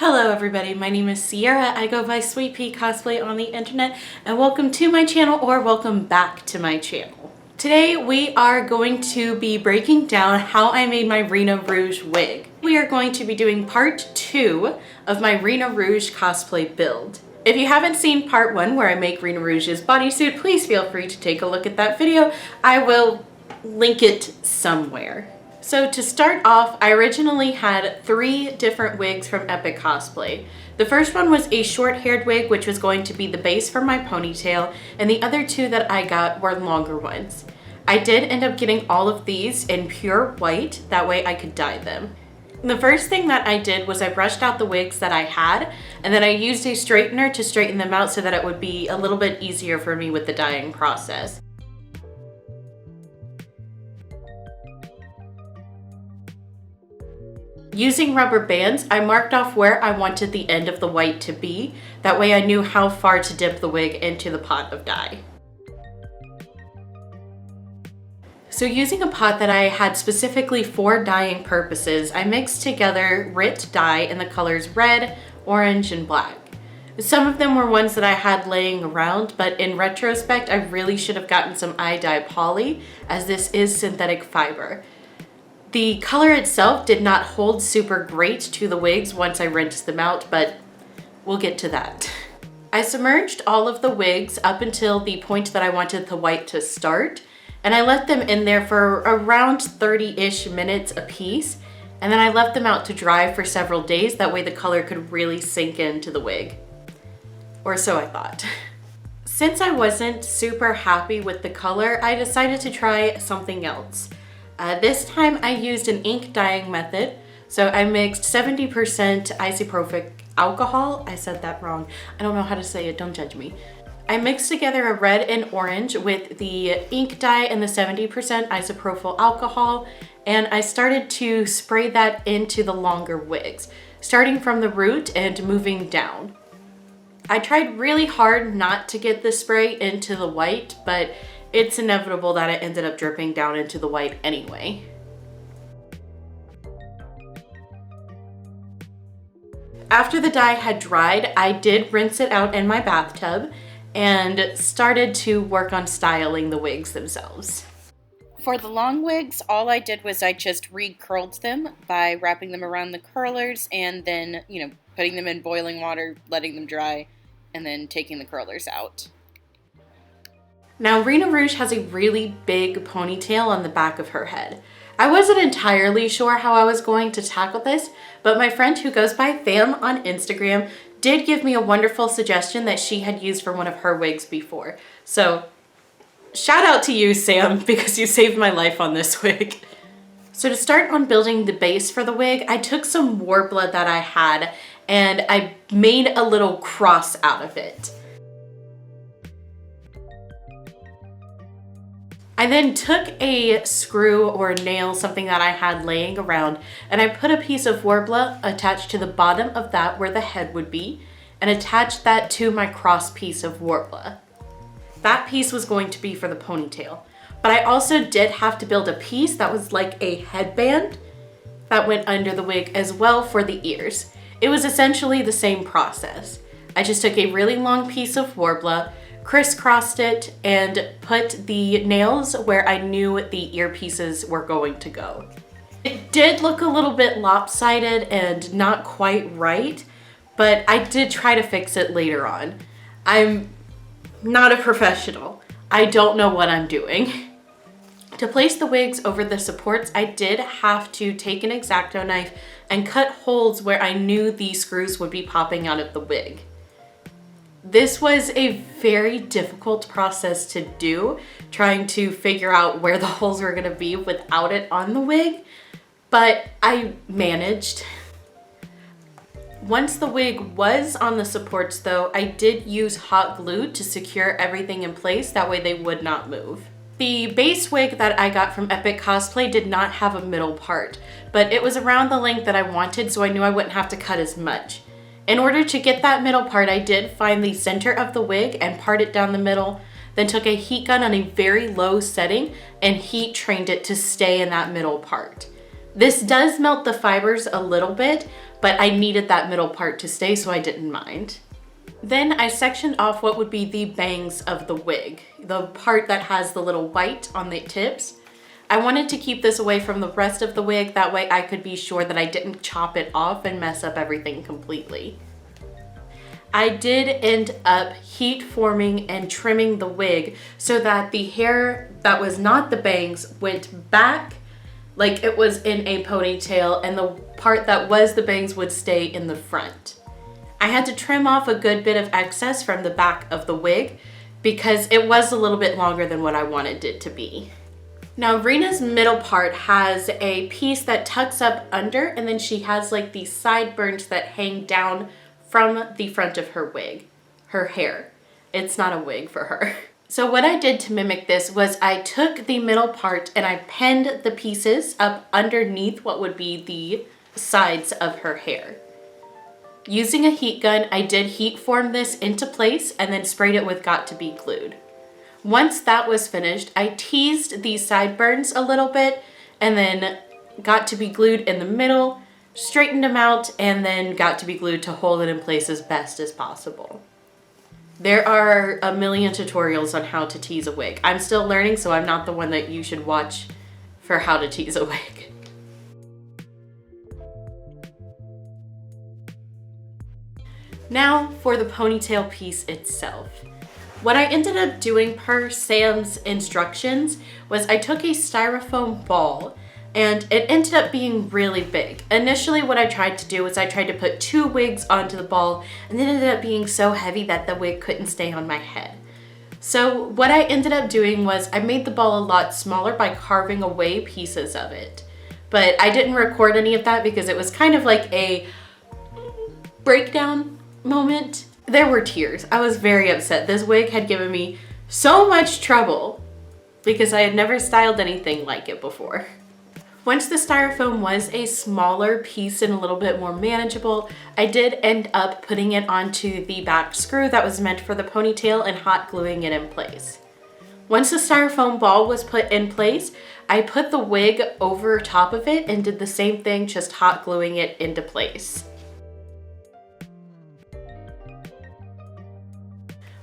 Hello everybody, my name is Sierra. I go by Sweet Pea Cosplay on the internet, and welcome to my channel, or welcome back to my channel. Today we are going to be breaking down how I made my Rena Rouge wig. We are going to be doing part 2 of my Rena Rouge cosplay build. If you haven't seen part 1 where I make Rena Rouge's bodysuit, please feel free to take a look at that video. I will link it somewhere. So to start off, I originally had 3 different wigs from Epic Cosplay. The first one was a short-haired wig, which was going to be the base for my ponytail, and the other 2 that I got were longer ones. I did end up getting all of these in pure white, that way I could dye them. The first thing that I did was I brushed out the wigs that I had, and then I used a straightener to straighten them out so that it would be a little bit easier for me with the dyeing process. Using rubber bands, I marked off where I wanted the end of the white to be. That way I knew how far to dip the wig into the pot of dye. So using a pot that I had specifically for dyeing purposes, I mixed together RIT dye in the colors red, orange, and black. Some of them were ones that I had laying around, but in retrospect, I really should have gotten some iDye poly, as this is synthetic fiber. The color itself did not hold super great to the wigs once I rinsed them out, but we'll get to that. I submerged all of the wigs up until the point that I wanted the white to start, and I left them in there for around 30-ish minutes a piece, and then I left them out to dry for several days. That way the color could really sink into the wig. Or so I thought. Since I wasn't super happy with the color, I decided to try something else. This time I used an ink dyeing method. So I mixed 70% isopropyl alcohol. I said that wrong. I don't know how to say it, don't judge me. I mixed together a red and orange with the ink dye and the 70% isopropyl alcohol, and I started to spray that into the longer wigs, starting from the root and moving down. I tried really hard not to get the spray into the white, but it's inevitable that it ended up dripping down into the white anyway. After the dye had dried, I did rinse it out in my bathtub and started to work on styling the wigs themselves. For the long wigs, all I did was I just re-curled them by wrapping them around the curlers and then, putting them in boiling water, letting them dry, and then taking the curlers out. Now, Rena Rouge has a really big ponytail on the back of her head. I wasn't entirely sure how I was going to tackle this, but my friend who goes by Fam on Instagram did give me a wonderful suggestion that she had used for one of her wigs before. So, shout out to you, Sam, because you saved my life on this wig. So to start on building the base for the wig, I took some Worbla that I had and I made a little cross out of it. I then took a screw or a nail, something that I had laying around, and I put a piece of Worbla attached to the bottom of that where the head would be, and attached that to my cross piece of Worbla. That piece was going to be for the ponytail, but I also did have to build a piece that was like a headband that went under the wig as well for the ears. It was essentially the same process. I just took a really long piece of Worbla, crisscrossed it, and put the nails where I knew the earpieces were going to go. It did look a little bit lopsided and not quite right, but I did try to fix it later on. I'm not a professional. I don't know what I'm doing. To place the wigs over the supports, I did have to take an X-Acto knife and cut holes where I knew the screws would be popping out of the wig. This was a very difficult process to do, trying to figure out where the holes were going to be without it on the wig, but I managed. Once the wig was on the supports though, I did use hot glue to secure everything in place, that way they would not move. The base wig that I got from Epic Cosplay did not have a middle part, but it was around the length that I wanted, so I knew I wouldn't have to cut as much. In order to get that middle part, I did find the center of the wig and part it down the middle, then took a heat gun on a very low setting and heat trained it to stay in that middle part. This does melt the fibers a little bit, but I needed that middle part to stay, so I didn't mind. Then I sectioned off what would be the bangs of the wig, the part that has the little white on the tips. I wanted to keep this away from the rest of the wig, that way I could be sure that I didn't chop it off and mess up everything completely. I did end up heat forming and trimming the wig so that the hair that was not the bangs went back like it was in a ponytail, and the part that was the bangs would stay in the front. I had to trim off a good bit of excess from the back of the wig because it was a little bit longer than what I wanted it to be. Now Rena's middle part has a piece that tucks up under, and then she has like these sideburns that hang down from the front of her wig, her hair. It's not a wig for her. So what I did to mimic this was I took the middle part and I pinned the pieces up underneath what would be the sides of her hair. Using a heat gun, I did heat form this into place and then sprayed it with Got to Be Glued. Once that was finished, I teased these sideburns a little bit and then Got to Be Glued in the middle, straightened them out, and then Got to Be Glued to hold it in place as best as possible. There are a million tutorials on how to tease a wig. I'm still learning, so I'm not the one that you should watch for how to tease a wig. Now for the ponytail piece itself. What I ended up doing per Sam's instructions was I took a styrofoam ball, and it ended up being really big. Initially what I tried to do was I tried to put 2 wigs onto the ball, and it ended up being so heavy that the wig couldn't stay on my head. So what I ended up doing was I made the ball a lot smaller by carving away pieces of it. But I didn't record any of that because it was kind of like a breakdown moment. There were tears. I was very upset. This wig had given me so much trouble because I had never styled anything like it before. Once the styrofoam was a smaller piece and a little bit more manageable, I did end up putting it onto the back screw that was meant for the ponytail and hot gluing it in place. Once the styrofoam ball was put in place, I put the wig over top of it and did the same thing, just hot gluing it into place.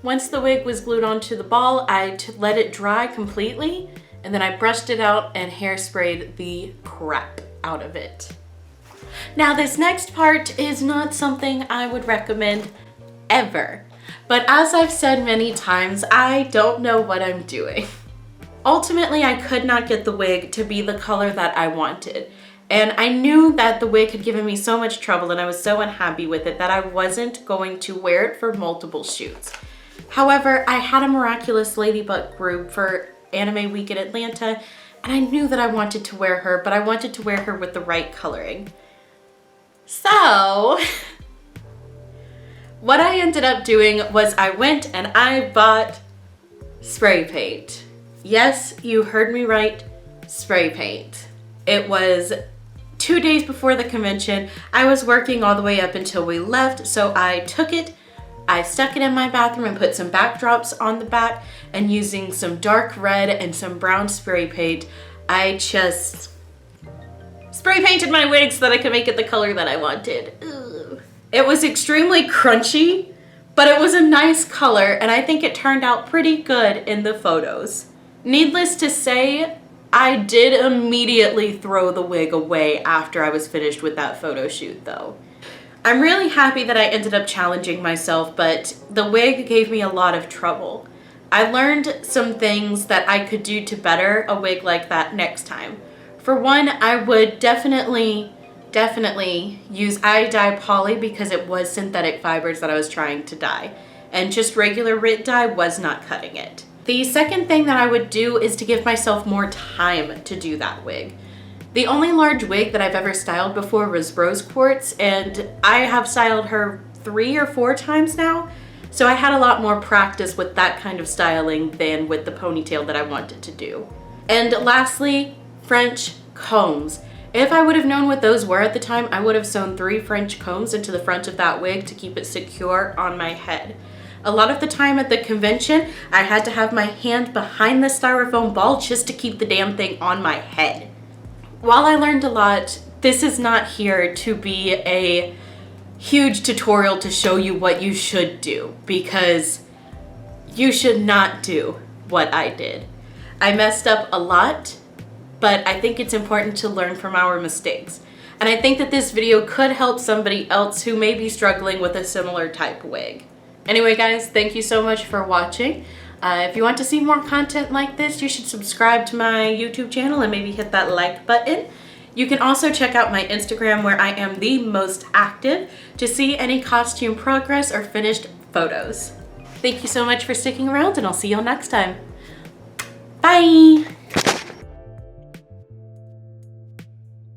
Once the wig was glued onto the ball, I let it dry completely, and then I brushed it out and hairsprayed the crap out of it. Now this next part is not something I would recommend ever, but as I've said many times, I don't know what I'm doing. Ultimately, I could not get the wig to be the color that I wanted, and I knew that the wig had given me so much trouble and I was so unhappy with it that I wasn't going to wear it for multiple shoots. However, I had a miraculous ladybug group for Anime Week in Atlanta, and I knew that I wanted to wear her, but I wanted to wear her with the right coloring. So what I ended up doing was I went and I bought spray paint. Yes, you heard me right, spray paint. It was 2 days before the convention. I was working all the way up until we left, so I took it, I stuck it in my bathroom and put some backdrops on the back, and using some dark red and some brown spray paint, I just spray painted my wig so that I could make it the color that I wanted. Ugh. It was extremely crunchy, but it was a nice color, and I think it turned out pretty good in the photos. Needless to say, I did immediately throw the wig away after I was finished with that photo shoot though. I'm really happy that I ended up challenging myself, but the wig gave me a lot of trouble. I learned some things that I could do to better a wig like that next time. For one, I would definitely use dye poly because it was synthetic fibers that I was trying to dye, and just regular RIT dye was not cutting it. The second thing that I would do is to give myself more time to do that wig. The only large wig that I've ever styled before was Rose Quartz, and I have styled her 3 or 4 times now, so I had a lot more practice with that kind of styling than with the ponytail that I wanted to do. And lastly, French combs. If I would have known what those were at the time, I would have sewn 3 French combs into the front of that wig to keep it secure on my head. A lot of the time at the convention, I had to have my hand behind the styrofoam ball just to keep the damn thing on my head. While I learned a lot, this is not here to be a huge tutorial to show you what you should do, because you should not do what I did. I messed up a lot, but I think it's important to learn from our mistakes. And I think that this video could help somebody else who may be struggling with a similar type wig. Anyway guys, thank you so much for watching. If you want to see more content like this, you should subscribe to my YouTube channel and maybe hit that like button. You can also check out my Instagram, where I am the most active, to see any costume progress or finished photos. Thank you so much for sticking around, and I'll see you all next time. Bye!